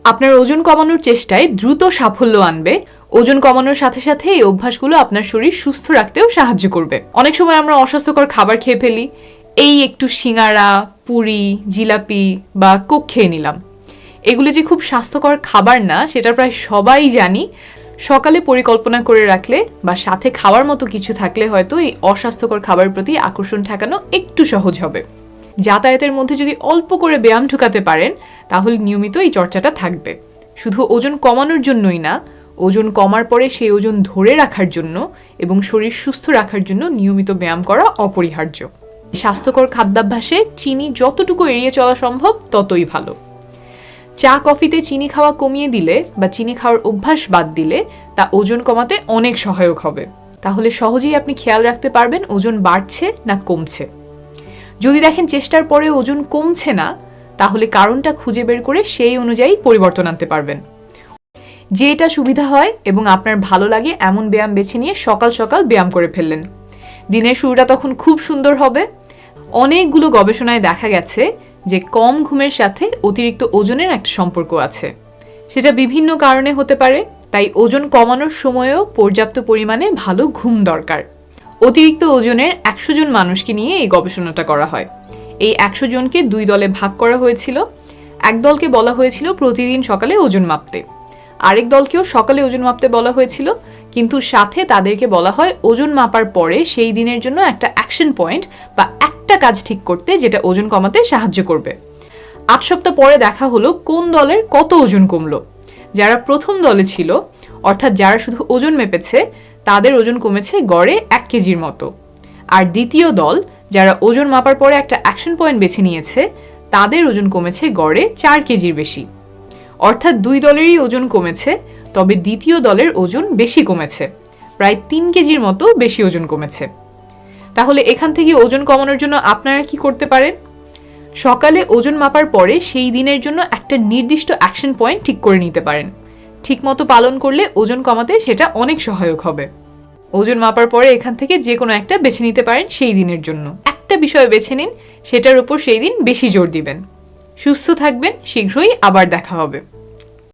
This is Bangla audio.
আপনার ওজন কমানোর চেষ্টায় দ্রুত সাফল্য আনবে। ওজন কমানোর সাথে সাথে এই অভ্যাসগুলো আপনার শরীর সুস্থ রাখতেও সাহায্য করবে। অনেক সময় আমরা অস্বাস্থ্যকর খাবার খেয়ে ফেলি, এই একটু সিঙ্গারা, পুরি, জিলাপি বা কোক খেয়ে নিলাম। এগুলো যে খুব স্বাস্থ্যকর খাবার না সেটা প্রায় সবাই জানি। সকালে পরিকল্পনা করে রাখলে বা সাথে খাওয়ার মতো কিছু থাকলে হয়তো এই অস্বাস্থ্যকর খাবারের প্রতি আকর্ষণ ঠেকানো একটু সহজ হবে। যাতায়াতের মধ্যে যদি অল্প করে ব্যায়াম ঢুকাতে পারেন তাহলে নিয়মিত এই চর্চাটা থাকবে। শুধু ওজন কমানোর জন্যই না, ওজন কমার পরে সেই ওজন ধরে রাখার জন্য এবং শরীর সুস্থ রাখার জন্য নিয়মিত ব্যায়াম করা অপরিহার্য। স্বাস্থ্যকর খাদ্যাভ্যাসে চিনি যতটুকু এড়িয়ে চলা সম্ভব ততই ভালো। চা কফিতে চিনি খাওয়া কমিয়ে দিলে বা চিনি খাওয়ার অভ্যাস বাদ দিলে তা ওজন কমাতে অনেক সহায়ক হবে। তাহলে সহজেই আপনি খেয়াল রাখতে পারবেন ওজন বাড়ছে না কমছে। যদি দেখেন চেষ্টার পরে ওজন কমছে না, তাহলে কারণটা খুঁজে বের করে সেই অনুযায়ী পরিবর্তন আনতে পারবেন। যে এটা সুবিধা হয় এবং আপনার ভালো লাগে এমন ব্যায়াম বেছে নিয়ে সকাল সকাল ব্যায়াম করে ফেললেন। দিনের শুরুটা তখন খুব সুন্দর হবে। অনেকগুলো গবেষণায় দেখা গেছে যে কম ঘুমের সাথে অতিরিক্ত ওজনের একটা সম্পর্ক আছে। সেটা বিভিন্ন কারণে হতে পারে, তাই ওজন কমানোর সময়ও পর্যাপ্ত পরিমাণে ভালো ঘুম দরকার। অতিরিক্ত ওজনের 100 জন মানুষকে নিয়ে এই গবেষণাটা করা হয়। এই 100 জনকে 2 দলে ভাগ করা হয়েছিল। এক দলকে বলা হয়েছিল প্রতিদিন সকালে ওজন মাপতে, আরেক দলকেও সকালে ওজন মাপতে বলা হয়েছিল, কিন্তু সাথে তাদেরকে বলা হয় ওজন মাপার পরে সেই দিনের জন্য একটা অ্যাকশন পয়েন্ট বা একটা কাজ ঠিক করতে যেটা ওজন কমাতে সাহায্য করবে। 8 সপ্তাহ পরে দেখা হলো কোন দলের কত ওজন কমলো। যারা প্রথম দলে ছিল, অর্থাৎ যারা শুধু ওজন মেপেছে, তাদের ওজন কমেছে গড়ে 1 কেজির মতো। আর দ্বিতীয় দল, যারা ওজন মাপার পরে একটা অ্যাকশন পয়েন্ট বেছে নিয়েছে, তাদের ওজন কমেছে গড়ে 4 কেজির বেশি। অর্থাৎ 2 দলেরই ওজন কমেছে, তবে দ্বিতীয় দলের ওজন বেশি কমেছে, প্রায় 3 কেজির মতো বেশি ওজন কমেছে। তাহলে এখান থেকে ওজন কমানোর জন্য আপনারা কি করতে পারেন? সকালে ওজন মাপার পরে সেই দিনের জন্য একটা নির্দিষ্ট অ্যাকশন পয়েন্ট ঠিক করে নিতে পারেন। ঠিকমতো পালন করলে ওজন কমাতে সেটা অনেক সহায়ক হবে। ওজন মাপার পরে এখান থেকে যে কোনো একটা বেছে নিতে পারেন সেই দিনের জন্য। একটা বিষয় বেছে নিন, সেটার উপর সেই দিন বেশি জোর দিবেন। সুস্থ থাকবেন, শীঘ্রই আবার দেখা হবে।